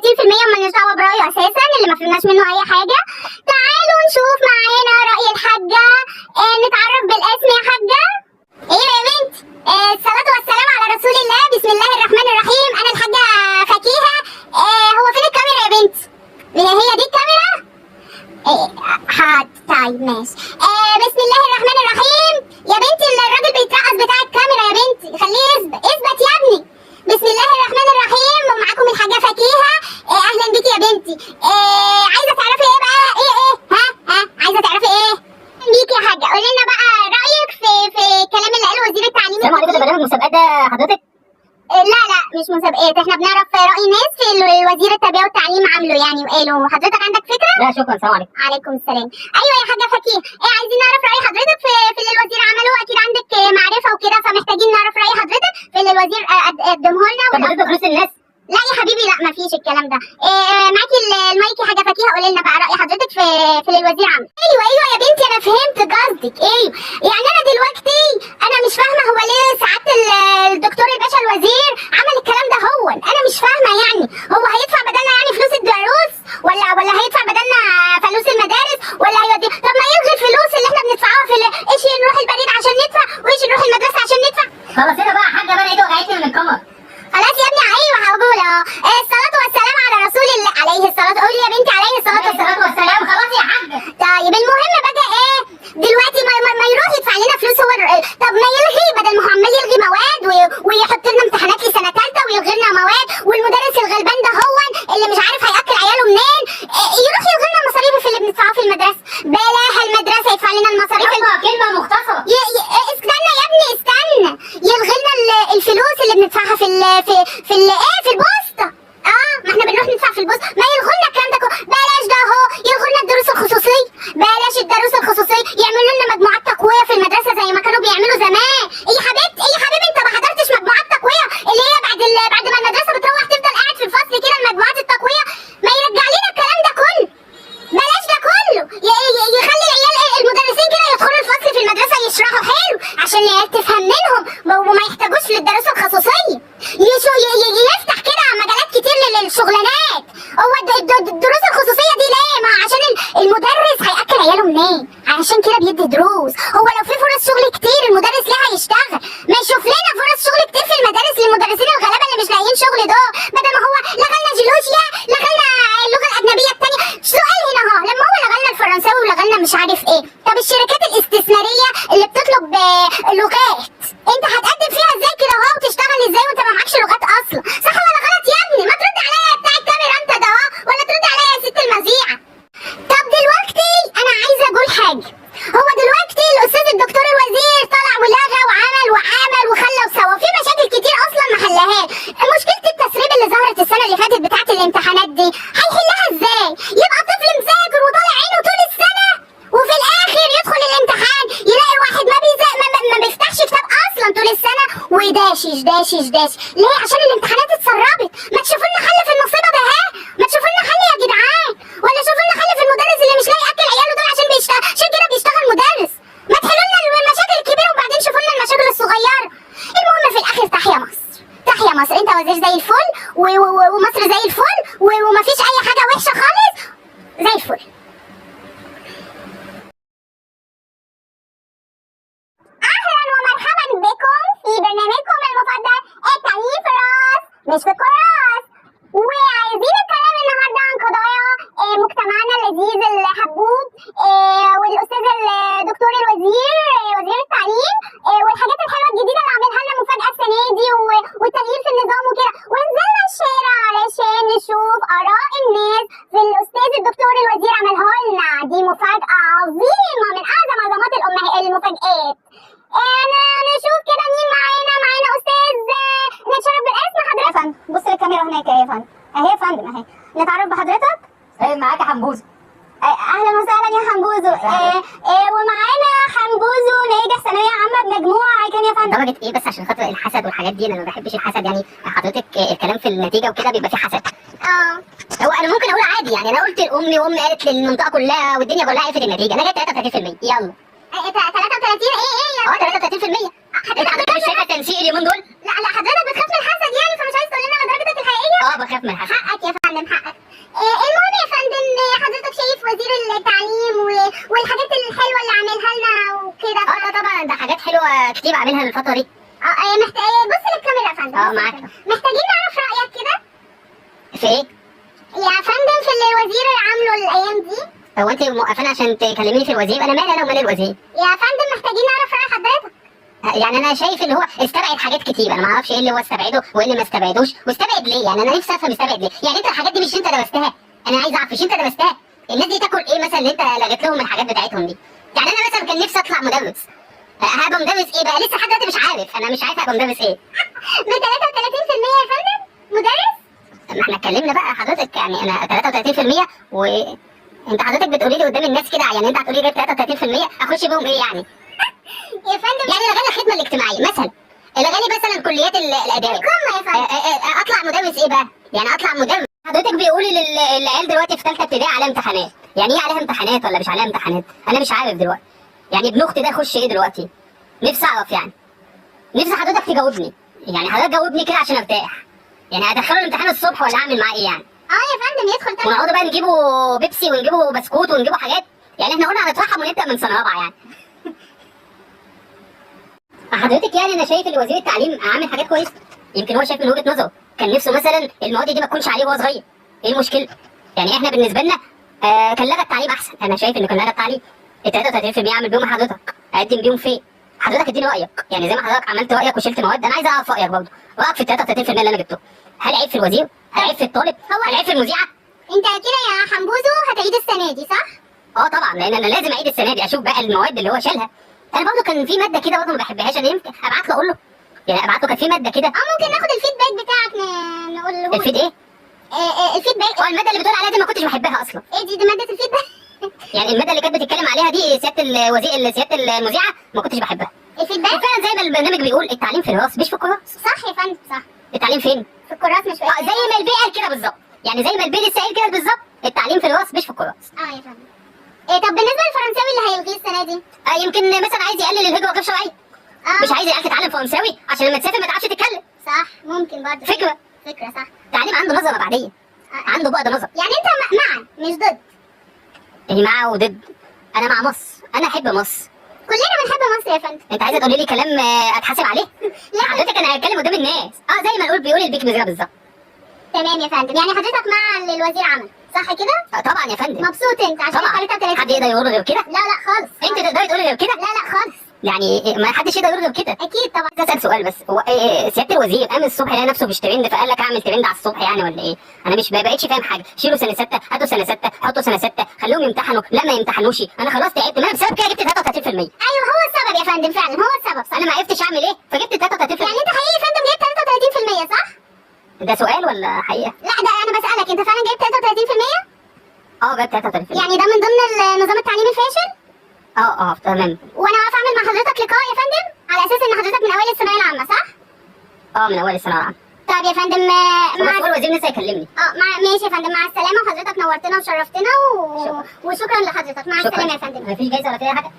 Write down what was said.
30% ومالناش دعوه برايه اساسا اللي ما فهمناش منه اي حاجه. تعالوا نشوف معانا راي الحاجه. نتعرف بالاسم يا حاجه. ايه يا بنت؟ الصلاه والسلام على رسول الله. بسم الله الرحمن الرحيم. انا الحاجه فكيهه. هو فين الكاميرا يا بنت؟ هي دي الكاميرا؟ طيب ماشي. بسم الله الرحمن الرحيم. يا بنتي الراجل بيترقص بتاع الكاميرا يا بنتي، خليه اثبت يا ابني. بسم الله الرحمن الرحيم. ومعاكم الحاجه فكيهه. اهلا بيكي يا بنتي. عايزه تعرفي ايه بقى؟ ايه ها عايزه تعرفي ايه؟ بيكي يا حاجه. قولي لنا بقى رايك في الكلام اللي قاله وزير التعليم. السلام عليكم. ده برنامج مسابقات ده حضرتك؟ لا مش مسابقات، احنا بنعرف راي ناس في وزير التربيه والتعليم عامله يعني وقاله. حضرتك عندك فكره؟ لا شكرا. السلام عليكم. عليكم السلام. ايوه يا حاجه فكيه. عايزين نعرف راي حضرتك في اللي الوزير عمله. اكيد عندك معرفه وكده، فمحتاجين نعرف راي حضرتك في اللي الوزير قدمه لنا. طب بتدوا فلوس للناس؟ لا يا حبيبي، لا مفيش الكلام ده. معاكي المايك يا حاجه فكيه. قولي لنا بقى راي حضرتك في اللي الوزير عمله. ايوه يا بنتي، انا فهمت قصدك. ايوه يعني انا دلوقتي انا مش فاهمه هو ليه سعاده الدكتور الباشا الوزير عمل الكلام ده. انا مش فاهمه يعني هو هيدفع بدلنا يعني فلوس الدروس ولا هيدفع بدلنا فلوس المدارس ولا هيودي؟ طب ما يلغي الفلوس اللي احنا بندفعوها في ايش نروح البريد عشان ندفع وايش نروح المدرسه عشان ندفع. خلاص هنا بقى يا حاجه، بقى ايده وجعتني من القمر. خلاص يا ابني. ايوه هقول الصلاه والسلام على رسول الله عليه الصلاه. قولي يا بنتي عليه الصلاه والسلام. خلاص يا حاجه. طيب المهم بقى ايه دلوقتي؟ ما يروح يدفع لنا فلوس هو. طب ما يلغي، بدل ما هو عمال يلغي مواد ويحط لنا امتحانات لسنه ثالثه ويلغي لنا مواد، والمدرس الغلبان ده هو اللي مش عارف هياكل عياله منين، يروح يلغي لنا المصاريف اللي بندفعها في المدرسه. بلاها المدرسه يدفع لنا المصاريف. كلمه مختصره. استنى يا ابني استنى. يلغي لنا الفلوس اللي بندفعها في البوسطه. ما احنا بنروح ندفع في البوسطه. ما يلغوا لنا الكلام ده بلاش ده اهو. يلغوا لنا الدروس الخصوصيه. بلاش الدروس الخصوصيه. يعملوا لنا مجموعات تقويه في المدرسه زي ما كانوا بيعملوا زمان. يا حبيبي انت ما حضرتش مجموعات تقويه اللي هي بعد ما المدرسه بتروح تفضل قاعد في الفصل كده المجموعات التقويه. ما يرجع لنا الكلام ده كله. بلاش ده كله. يخلي العيال المدرسين كده يدخلوا الفصل في المدرسه يشرحوا حلو عشان العيال تفهم منهم وما يحتاجوش للدروس الخصوصيه. يفتح كده مجالات كتير للشغلانات. هو الدروس الخصوصيه دي ليه؟ ما عشان المدرس هياكل عياله منين؟ عشان كده بيدي دروس. هو لو في فرص شغل كتير المدرس ليه هيشتغل؟ ما يشوف لنا فرص شغل كتير في المدارس للمدرسين الغلابه اللي مش لاقيين شغل دول، بدل ما هو لغى لنا جيولوجيا، لغى لنا اللغه الاجنبيه الثانيه. سؤال هنا اهو، لما هو لغى لنا الفرنساوي ولغى لنا مش عارف ايه، طب الشركات الاستثماريه اللي بتطلب لغات انت هتقدم فيها ازاي كده اهو وتشتغل ازاي وانت ما معكش لغات اصلا؟ صح ولا غلط يا ابني؟ ما ترد عليا يا بتاع الكاميرا انت ده اهو، ولا ترد عليا يا ست المذيعه. طب دلوقتي انا عايزه اقول حاجه. هو دلوقتي الاستاذ الدكتور الوزير طلع ولغى وعمل وخلى وسوى في مشاكل كتير اصلا ما حلهاش. مشكله التسريب اللي ظهرت السنه اللي فاتت بتاعه الامتحانات دي هيحلها ازاي؟ يبقى طفل مذاكر وطالع عينه طول السنه وفي الاخر يدخل الامتحان يلاقي واحد ما بيفتحش كتاب اصلا طول السنه وداشش. ليه؟ عشان الامتحانات اتسربت. ما تشوفوا لنا حل في المصيبه ده؟ ما تشوفوا لنا حل يا جدعان، ولا شوفوا لنا حل في المدرس اللي مش لاقي ياكل عياله دول عشان كده بيشتغل مدرس. ما تحلوا لنا المشاكل الكبيره وبعدين شوفوا لنا المشاكل الصغيره. المهم في الاخر تحيا مصر. تحيا مصر. انت وزير زي الفل ومصر زي الفل ومفيش اي حاجه وحشه خالص. زي الفل. بكم في برنامجكم المفضل التعليم في الراس مش في الكراس. وعايزين نتكلم النهارده عن قضايا مجتمعنا اللذيذ الحبوب والاستاذ الدكتور الوزير وزير التعليم والحاجات الحلوه الجديده اللي عاملها لنا مفاجاه السنه دي والتغيير في النظام وكده. ونزلنا الشارع علشان نشوف اراء الناس في الاستاذ الدكتور الوزير عملها لنا. دي مفاجاه عظيمه من اعظم عظمات المفاجآت. نشوف كده مين معانا استاذ. نتشرف بالاسم حضرتك. بص للكاميرا هناك يا فندم. اهي يا فندم اهي. نتعرف بحضرتك؟ معاك حنبوزه. اهلا وسهلا يا حنبوزو. ومعانا حنبوزو ناجح ثانويه عامه بمجموع كام يا فندم؟ درجه ايه بس عشان خاطر الحسد والحاجات دي؟ انا ما بحبش الحسد يعني. حضرتك الكلام في النتيجه وكده بيبقى فيه حسد. هو انا ممكن اقول عادي يعني. انا قلت لامي وامي قالت للمنطقه كلها والدنيا كلها عرفت النتيجه. انا جايب 33%. يلا 33 ايه 33%. حضرتك مش شايفه تنسيق اليومين دول؟ لا حضرتك بتخاف من الحسد يعني، فمش عايز تقول لنا درجتك الحقيقيه؟ بخاف من الحسد. حقك يا فندم حقك. كتير عاملها الفتره دي. بص للكاميرا يا فندم. معاك. محتاجين نعرف رايك كده في ايه؟ يا فندم في اللي الوزير عامله الايام دي. هو انت موقفاني عشان تكلميني في الوزير؟ انا مالي انا ومال الوزير؟ يا فندم محتاجين نعرف راي حضرتك. يعني انا شايف ان هو استبعد حاجات كتير، انا ما اعرفش ايه اللي هو استبعده وايه اللي ما استبعدوش، واستبعد ليه؟ يعني انا نفسي افهم استبعد ليه؟ يعني انت الحاجات دي مش انت درستها؟ انا عايز اعرف، مش انت درستها؟ الناس دي تاكل ايه مثلا اللي انت لغيت لهم الحاجات بتاعتهم دي؟ يعني انا مثلا كان نفسي اطلع مدرس، هبقى مدرس ايه بقى؟ لسه لحد دلوقتي مش عارف، انا مش عارف هبقى مدرس ايه. ب 33% يا فندم مدرس. ما احنا اتكلمنا بقى حضرتك، يعني انا 33% انت حضرتك بتقولي لي قدام الناس كده، يعني انت هتقولي لي جايب 33% اخش بيهم ايه يعني؟ يا فندم يعني لغايه الخدمه الاجتماعيه مثلا، لغايه مثلا كليات الاداب، القمه يا فندم. اطلع مدرس ايه بقى؟ يعني اطلع مدرس. حضرتك بيقولي للعيال دلوقتي في ثالثه ابتدائي عليها امتحانات، يعني ايه عليها امتحانات ولا مش عليها امتحانات؟ انا مش عارف دلوقتي. يعني ابن اختي ده يخش ايه دلوقتي؟ نفسي اعرف يعني. نفسي حضرتك تجاوبني، يعني حضرتك جاوبني كده عشان ارتاح. يعني هدخله الامتحان الصبح ولا اعمل معاه ايه يعني؟ يا فندم يدخل تاني. ونقعدوا بقى نجيبوا بيبسي ونجيبوا بسكوت ونجيبوا حاجات، يعني احنا قلنا هنترحم ونبدا من سنه رابعه يعني. حضرتك يعني انا شايف ان وزير التعليم عامل حاجات كويسه، يمكن هو شايف من وجهه نظره كان نفسه مثلا المواد دي ما تكونش عليه وهو صغير. ايه المشكله؟ يعني احنا بالنسبه لنا كان لغى التعليم احسن، انا شايف انه كان لغى التعليم. ال 33% اعمل بيهم حضرتك، اقدم بيهم فين؟ حضرتك اديني رايك، يعني زي ما حضرتك عملت رايك وشلت مواد، انا عايز اعرف رايك برضه، رايك في ال 33% اللي انا جبته. هل عيب في الوزير؟ هل عيب في الطالب؟ هل عيب في المذيعه؟ انت كده يا حنبوزو هتعيد السنه دي صح؟ طبعا، لان انا لازم اعيد السنه دي اشوف بقى المواد اللي هو شالها. انا برضه كان في ماده كده برضه ما بحبهاش، انا يمكن ابعت له اقول له، يعني ابعت له كان في ماده كده. ممكن ناخد الفيدباك بتاعك نقول له. الفيد ايه؟ الفيدباك. الماده اللي بتقول عليها دي ما كنتش بحبها اصلا. ايه دي ماده الفيدباك؟ يعني الماده اللي كانت بتتكلم عليها دي سياده الوزير، سياده المذيعه ما كنتش بحبها. الفيدباك وفعلا زي ما البرنامج بيقول التعليم في الراس مش في الكراس. صح يا فندم صح. التعليم فين؟ في الكراس مش في زي ما البي قال كده بالظبط، يعني زي ما البي لسه قايل كده بالظبط، التعليم في الراس مش في الكراس. يا فندم. طب بالنسبه للفرنساوي اللي هيلغيه السنه دي؟ يمكن مثلا عايز يقلل الهجره غير شرعيه. مش عايز العيال تتعلم فرنساوي عشان لما تسافر ما تعرفش تتكلم. صح ممكن برضه. فكره صح. التعليم عنده نظره بعديه، عنده بعد نظر. يعني انت مع مش ضد؟ يعني مع وضد. انا مع مصر، انا احب مصر. كلنا بنحب مصر يا فندم. انت عايزه تقولي لي كلام اتحاسب عليه؟ لا حضرتك انا هتكلم قدام الناس زي ما نقول بيقول البيك مزرعه بالظبط. تمام يا فندم، يعني حضرتك مع اللي الوزير عمل صح كده؟ طبعا يا فندم. مبسوط انت عشان طبعا. 33. حد يقدر يقول غير كده؟ لا خالص. انت تقدري تقولي غير كده؟ لا خالص. يعني ما حدش يقدر يقول غير كده. اكيد طبعا. عايز اسال سؤال بس، هو سياده الوزير قام الصبح لقى نفسه مش ترند فقال لك اعمل ترند على الصبح يعني ولا ايه؟ انا مش بقيتش فاهم حاجه. شيلوا سنه 6، هاتوا سنه 6، حطوا سنه 6، خلوهم يمتحنوا، لا ما يمتحنوش. انا خلاص تعبت، ما انا بسبب كده جبت 33%. ايوه هو السبب يا فندم، فعلا هو السبب صح. انا ما عرفتش اعمل ايه فجبت 33%. يعني انت حقيقي يا فندم جايب 33% صح؟ ده سؤال ولا حقيقه؟ لا ده انا بسالك، انت فعلا جايب 33%؟ جايب 33%. يعني ده من ضمن النظام التعليمي الفاشل؟ تمام. وانا واقفه اعمل مع حضرتك لقاء يا فندم على اساس ان حضرتك من اوائل الثانويه العامه صح؟ من اول السنه العامه. طب يا فندم بس هو الوزير لسه يكلمني. ماشي يا فندم، مع السلامه، وحضرتك نورتنا وشرفتنا وشكرا لحضرتك، مع السلامه يا فندم. مفيش جايزه ولا فيها حاجه؟